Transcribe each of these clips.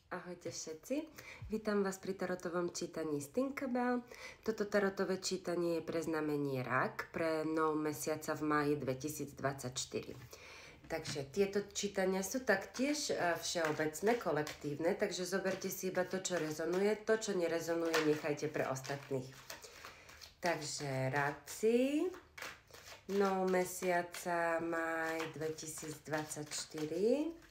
Ahojte všetci, vítam vás pri tarotovom čítaní z Tinkerbell. Toto tarotové čítanie je pre znamenie Rak pre nov mesiaca v máji 2024. Takže tieto čítania sú taktiež všeobecné, kolektívne, takže zoberte si iba to, čo rezonuje, to, čo nerezonuje, nechajte pre ostatných. Takže Ráci, nov mesiaca máj 2024.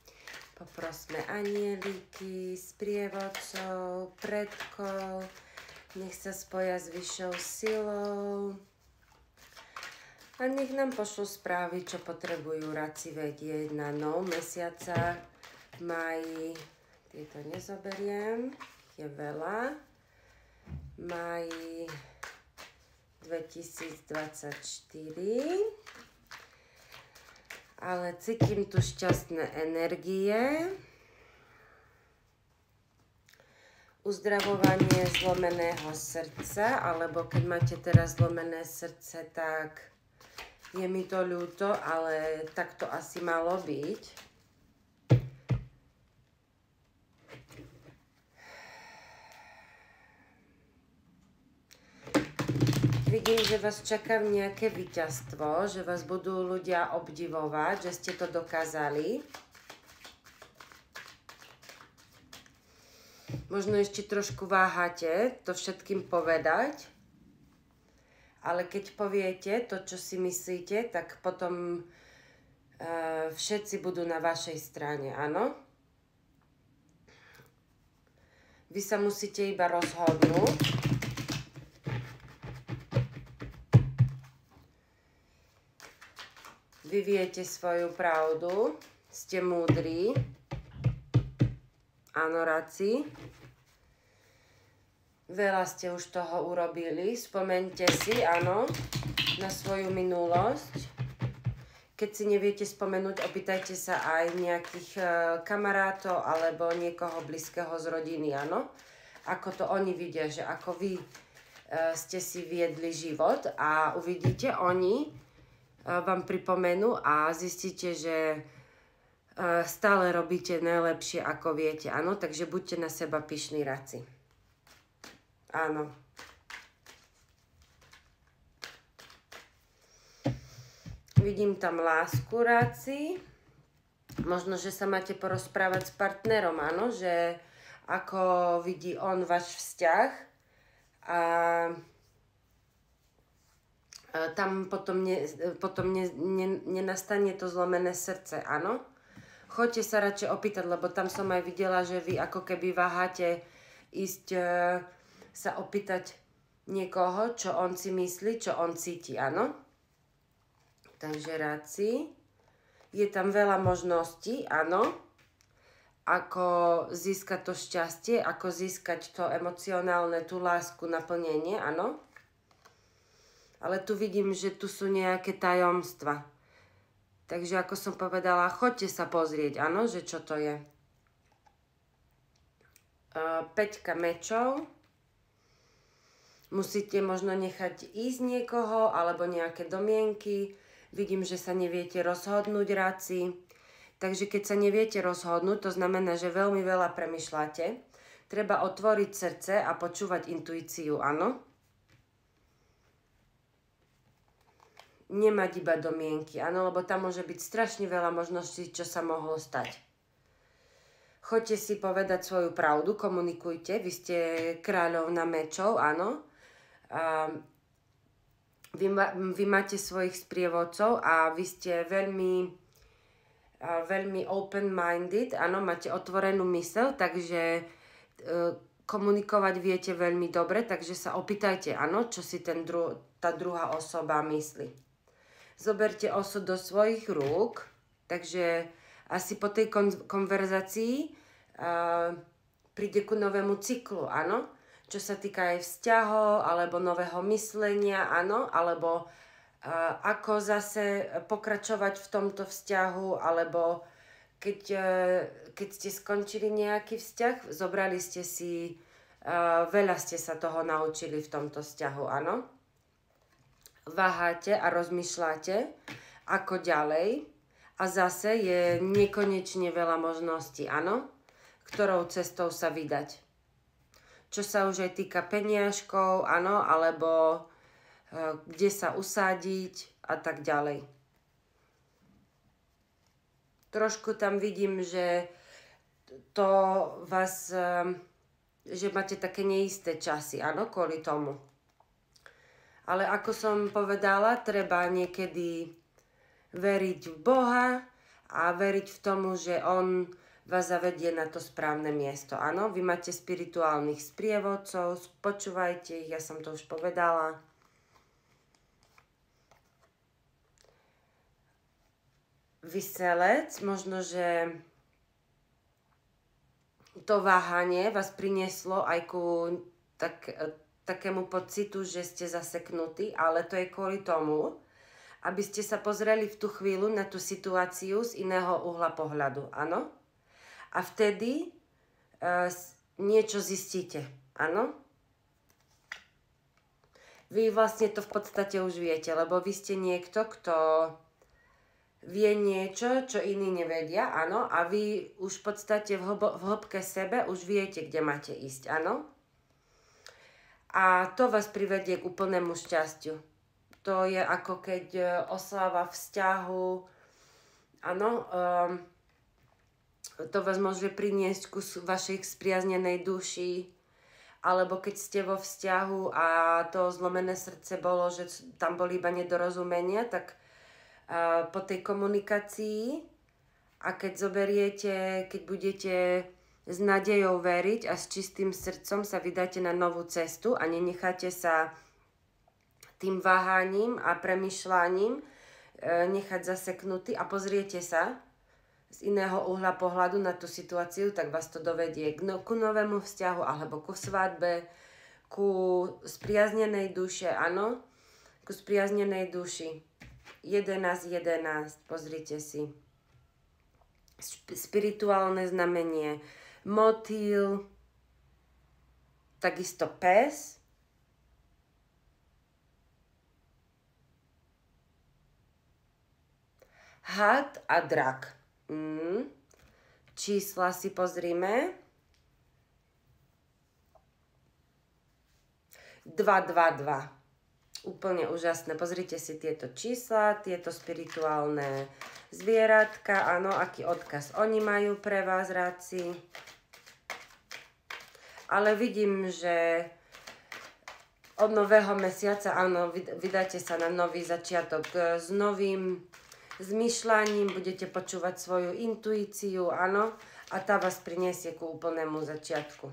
Poprosme anieliky, sprievodcov, predkov, nech sa spoja s vyššou silou a nech nám pošlú správy, čo potrebujú Ráci vedieť na nov mesiaca v máji. Tieto nezoberiem, je veľa. Máji 2024. Ale cítim tu šťastné energie, uzdravovanie zlomeného srdca, alebo keď máte teraz zlomené srdce, tak je mi to ľúto, ale tak to asi malo byť. Vidím, že vás čaká nejaké víťazstvo, že vás budú ľudia obdivovať, že ste to dokázali. Možno ešte trošku váhate to všetkým povedať, ale keď poviete to, čo si myslíte, tak potom všetci budú na vašej strane, áno? Vy sa musíte iba rozhodnúť. Vy viete svoju pravdu, ste múdri, áno, Ráci. Veľa ste už toho urobili, spomeňte si, áno, na svoju minulosť. Keď si neviete spomenúť, opýtajte sa aj nejakých kamarátov alebo niekoho blízkeho z rodiny, áno. Ako to oni vidia, že ako vy ste si viedli život a uvidíte, oni vám pripomenú a zistíte, že stále robíte najlepšie, ako viete. Áno, takže buďte na seba pyšní, Ráci. Áno. Vidím tam lásku, Ráci. Možno, že sa máte porozprávať s partnerom, áno, že ako vidí on váš vzťah a tam potom nenastane to zlomené srdce, áno? Choďte sa radšej opýtať, lebo tam som aj videla, že vy ako keby váhate ísť sa opýtať niekoho, čo on si myslí, čo on cíti, áno? Takže Ráci, je tam veľa možností, áno? Ako získať to šťastie, ako získať to emocionálne, tú lásku, naplnenie, áno? Ale tu vidím, že tu sú nejaké tajomstva. Takže ako som povedala, choďte sa pozrieť, áno, že čo to je. 5 mečov. Musíte možno nechať ísť niekoho, alebo nejaké domienky. Vidím, že sa neviete rozhodnúť, Ráci. Takže keď sa neviete rozhodnúť, to znamená, že veľmi veľa premýšľate. Treba otvoriť srdce a počúvať intuíciu, áno? Nemať iba domienky, áno, lebo tam môže byť strašne veľa možností, čo sa mohlo stať. Choďte si povedať svoju pravdu, komunikujte, vy ste kráľovna mečov, áno. Vy máte svojich sprievodcov a vy ste veľmi open-minded, áno, máte otvorenú myseľ, takže komunikovať viete veľmi dobre, takže sa opýtajte, áno, čo si tá druhá osoba myslí. Zoberte osud do svojich rúk, takže asi po tej konverzácii príde ku novému cyklu, áno? Čo sa týka aj vzťahov, alebo nového myslenia, áno? Alebo ako zase pokračovať v tomto vzťahu, alebo keď ste skončili nejaký vzťah, zobrali ste si, veľa ste sa toho naučili v tomto vzťahu, áno? Váhate a rozmýšľate, ako ďalej. A zase je nekonečne veľa možností, áno? ktorou cestou sa vydať. Čo sa už aj týka peniažkov, áno, alebo kde sa usádiť a tak ďalej. Trošku tam vidím, že to vás, že máte také neisté časy, áno, kvôli tomu. Ale ako som povedala, treba niekedy veriť v Boha a veriť v tomu, že On vás zavedie na to správne miesto. Áno, vy máte spirituálnych sprievodcov, počúvajte ich, ja som to už povedala. Vyselec, možno, že to váhanie vás prinieslo aj ku takému pocitu, že ste zaseknutí, ale to je kvôli tomu, aby ste sa pozreli v tú chvíľu na tú situáciu z iného uhla pohľadu, áno? A vtedy niečo zistíte, áno? Vy vlastne to v podstate už viete, lebo vy ste niekto, kto vie niečo, čo iní nevedia, áno? A vy už v podstate v hĺbke sebe už viete, kde máte ísť, áno? A to vás privedie k úplnému šťastiu. To je ako keď oslava vzťahu, áno, to vás môže priniesť ku vašej spriaznenej duši, alebo keď ste vo vzťahu a to zlomené srdce bolo, že tam boli iba nedorozumenia, tak po tej komunikácii a keď zoberiete, keď budete s nádejou veriť a s čistým srdcom sa vydáte na novú cestu a nenecháte sa tým váhaním a premyšľaním nechať zaseknutý a pozriete sa z iného uhla pohľadu na tú situáciu, tak vás to dovedie ku novému vzťahu alebo ku svadbe, ku spriaznenej duše, áno, ku spriaznenej duši. 11, pozrite si. Spirituálne znamenie. Motýl, takisto pes. Had a drak. Čísla si pozrime. 2. Úplne úžasné. Pozrite si tieto čísla, tieto spirituálne zvieratka. Áno, aký odkaz oni majú pre vás, ráci. Ale vidím, že od nového mesiaca, áno, vydáte sa na nový začiatok s novým zmyšľaním, budete počúvať svoju intuíciu, áno, a tá vás priniesie ku úplnému začiatku.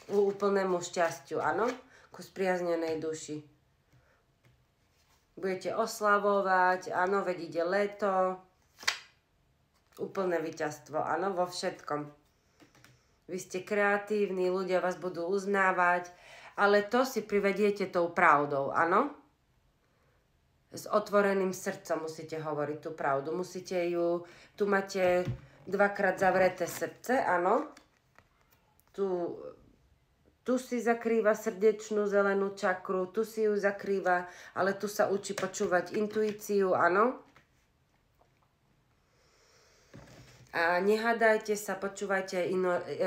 Ku úplnému šťastiu, áno, ku spriaznenej duši. Budete oslavovať, áno, veď ide leto, úplné víťazstvo, áno, vo všetkom. Vy ste kreatívni, ľudia vás budú uznávať, ale to si privediete tou pravdou, áno? S otvoreným srdcom musíte hovoriť tú pravdu. Musíte ju, tu máte 2-krát zavreté srdce, áno. Tu si zakrýva srdečnú zelenú čakru, tu si ju zakrýva, ale tu sa učí počúvať intuíciu, áno. A nehádajte sa, počúvajte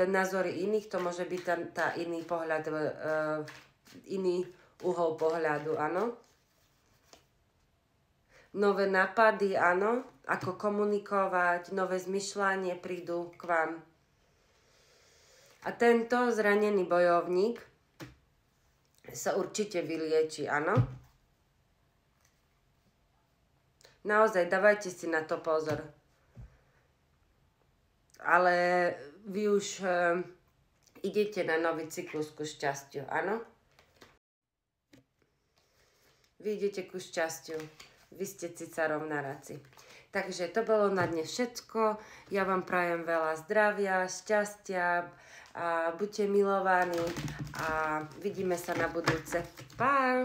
názory iných, to môže byť tá iný pohľad, iný uhol pohľadu, áno. Nové nápady, áno, ako komunikovať, nové zmyšľanie prídu k vám. A tento zranený bojovník sa určite vylieči, áno. Naozaj, dávajte si na to pozor. Ale vy už idete na nový cyklus ku šťastiu, áno? Vy idete ku šťastiu. Vy ste cicárov na raci. Takže to bolo na dnes všetko. Ja vám prajem veľa zdravia, šťastia a buďte milovaní a vidíme sa na budúce. Pa!